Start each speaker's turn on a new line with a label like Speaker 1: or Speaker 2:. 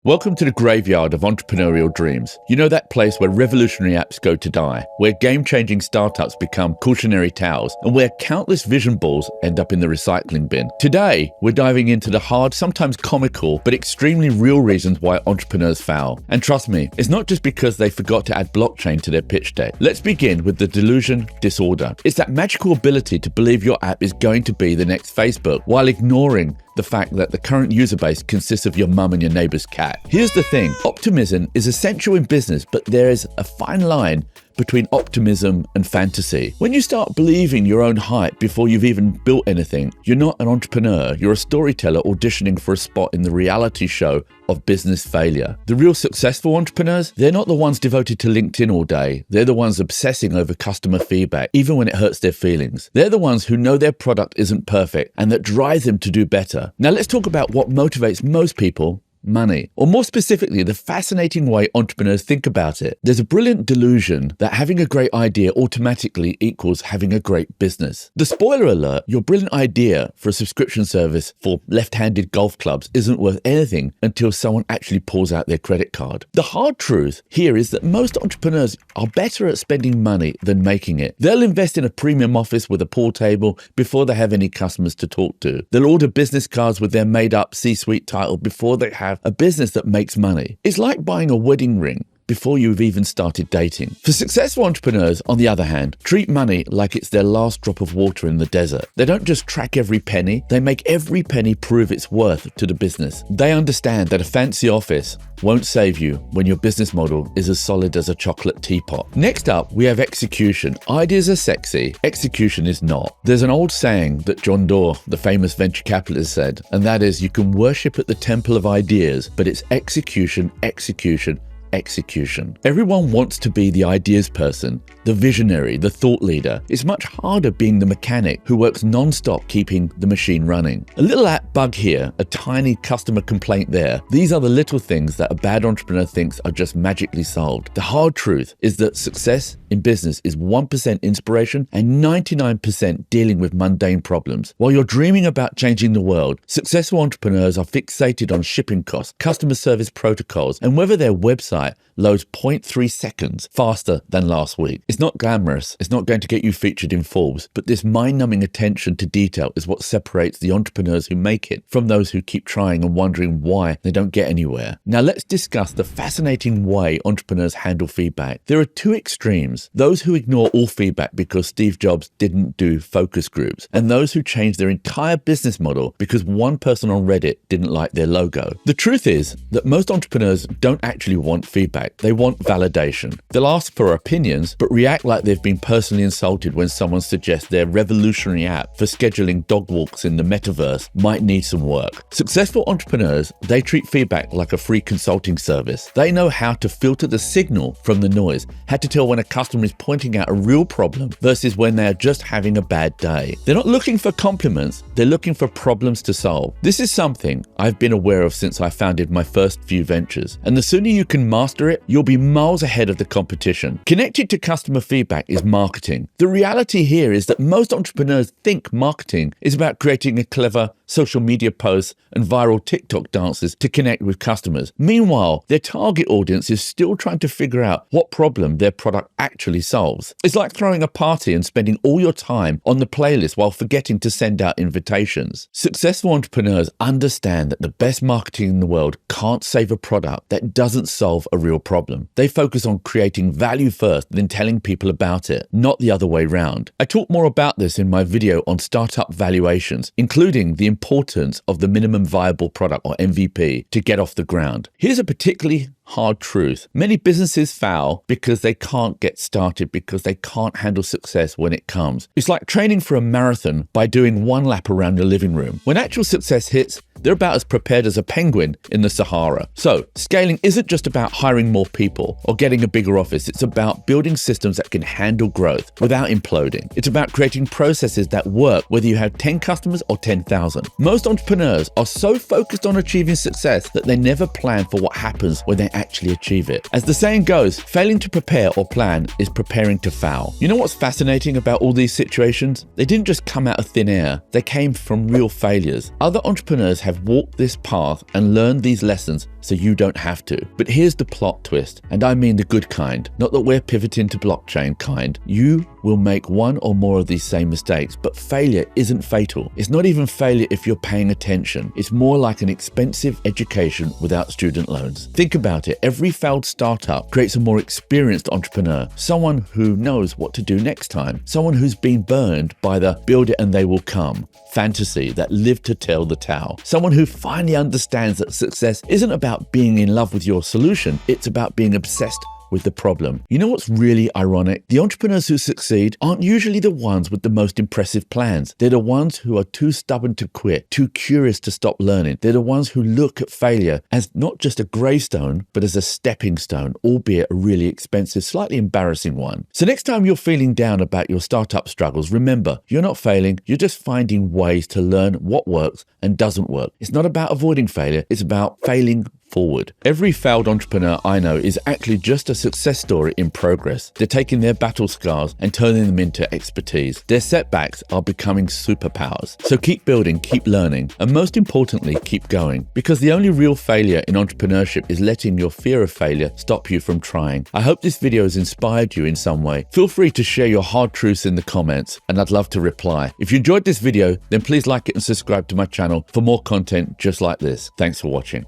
Speaker 1: Welcome to the graveyard of entrepreneurial dreams. You know, that place where revolutionary apps go to die, where game-changing startups become cautionary tales, and where countless vision balls end up in the recycling bin. Today, we're diving into the hard, sometimes comical, but extremely real reasons why entrepreneurs fail. And trust me, it's not just because they forgot to add blockchain to their pitch deck. Let's begin with the delusion disorder. It's that magical ability to believe your app is going to be the next Facebook, while ignoring the fact that the current user base consists of your mum and your neighbor's cat. Here's the thing, optimism is essential in business, but there is a fine line between optimism and fantasy. When you start believing your own hype before you've even built anything, you're not an entrepreneur, you're a storyteller auditioning for a spot in the reality show of business failure. The real successful entrepreneurs, they're not the ones devoted to LinkedIn all day. They're the ones obsessing over customer feedback, even when it hurts their feelings. They're the ones who know their product isn't perfect and that drive them to do better. Now let's talk about what motivates most people. Money, or more specifically, the fascinating way entrepreneurs think about it. There's a brilliant delusion that having a great idea automatically equals having a great business. The spoiler alert, your brilliant idea for a subscription service for left-handed golf clubs isn't worth anything until someone actually pulls out their credit card. The hard truth here is that most entrepreneurs are better at spending money than making it. They'll invest in a premium office with a pool table before they have any customers to talk to. They'll order business cards with their made-up C-suite title before they have a business that makes money. It's like buying a wedding ring before you've even started dating. For successful entrepreneurs, on the other hand, treat money like it's their last drop of water in the desert. They don't just track every penny, they make every penny prove its worth to the business. They understand that a fancy office won't save you when your business model is as solid as a chocolate teapot. Next up, we have execution. Ideas are sexy, execution is not. There's an old saying that John Doerr, the famous venture capitalist, said, and that is, you can worship at the temple of ideas, but it's execution, execution, execution. Everyone wants to be the ideas person, the visionary, the thought leader. It's much harder being the mechanic who works non-stop keeping the machine running. A little app bug here, a tiny customer complaint there. These are the little things that a bad entrepreneur thinks are just magically solved. The hard truth is that success in business is 1% inspiration and 99% dealing with mundane problems. While you're dreaming about changing the world, successful entrepreneurs are fixated on shipping costs, customer service protocols, and whether their website loads 0.3 seconds faster than last week. It's not glamorous, it's not going to get you featured in Forbes, but this mind-numbing attention to detail is what separates the entrepreneurs who make it from those who keep trying and wondering why they don't get anywhere. Now let's discuss the fascinating way entrepreneurs handle feedback. There are two extremes: those who ignore all feedback because Steve Jobs didn't do focus groups, and those who change their entire business model because one person on Reddit didn't like their logo. The truth is that most entrepreneurs don't actually want feedback, they want validation. They'll ask for opinions, but react like they've been personally insulted when someone suggests their revolutionary app for scheduling dog walks in the metaverse might need some work. Successful entrepreneurs, they treat feedback like a free consulting service. They know how to filter the signal from the noise, how to tell when a customer is pointing out a real problem versus when they are just having a bad day. They're not looking for compliments, they're looking for problems to solve. This is something I've been aware of since I founded my first few ventures, and the sooner you can master it, you'll be miles ahead of the competition. Connected to customer feedback is marketing. The reality here is that most entrepreneurs think marketing is about creating a clever social media posts and viral TikTok dances to connect with customers. Meanwhile, their target audience is still trying to figure out what problem their product actually solves. It's like throwing a party and spending all your time on the playlist while forgetting to send out invitations. Successful entrepreneurs understand that the best marketing in the world can't save a product that doesn't solve a real problem. They focus on creating value first, then telling people about it, not the other way round. I talk more about this in my video on startup valuations, including the importance of the minimum viable product, or MVP, to get off the ground. Here's a particularly hard truth. Many businesses fail because they can't get started, because they can't handle success when it comes. It's like training for a marathon by doing one lap around the living room. When actual success hits, they're about as prepared as a penguin in the Sahara. So, scaling isn't just about hiring more people or getting a bigger office. It's about building systems that can handle growth without imploding. It's about creating processes that work whether you have 10 customers or 10,000. Most entrepreneurs are so focused on achieving success that they never plan for what happens when they actually achieve it. As the saying goes, failing to prepare or plan is preparing to fail. You know what's fascinating about all these situations? They didn't just come out of thin air. They came from real failures. Other entrepreneurs have have walked this path and learned these lessons so you don't have to. But here's the plot twist, and I mean the good kind, not that we're pivoting to blockchain kind. You will make one or more of these same mistakes, but failure isn't fatal. It's not even failure if you're paying attention. It's more like an expensive education without student loans. Think about it. Every failed startup creates a more experienced entrepreneur, someone who knows what to do next time, someone who's been burned by the build it and they will come fantasy that lived to tell the tale, someone who finally understands that success isn't about being in love with your solution, it's about being obsessed with the problem. You know what's really ironic? The entrepreneurs who succeed aren't usually the ones with the most impressive plans. They're the ones who are too stubborn to quit, too curious to stop learning. They're the ones who look at failure as not just a gravestone, but as a stepping stone, albeit a really expensive, slightly embarrassing one. So next time you're feeling down about your startup struggles, remember, you're not failing, you're just finding ways to learn what works and doesn't work. It's not about avoiding failure, it's about failing forward. Every failed entrepreneur I know is actually just a success story in progress. They're taking their battle scars and turning them into expertise. Their setbacks are becoming superpowers. So keep building, keep learning, and most importantly, keep going. Because the only real failure in entrepreneurship is letting your fear of failure stop you from trying. I hope this video has inspired you in some way. Feel free to share your hard truths in the comments, and I'd love to reply. If you enjoyed this video, then please like it and subscribe to my channel for more content just like this. Thanks for watching.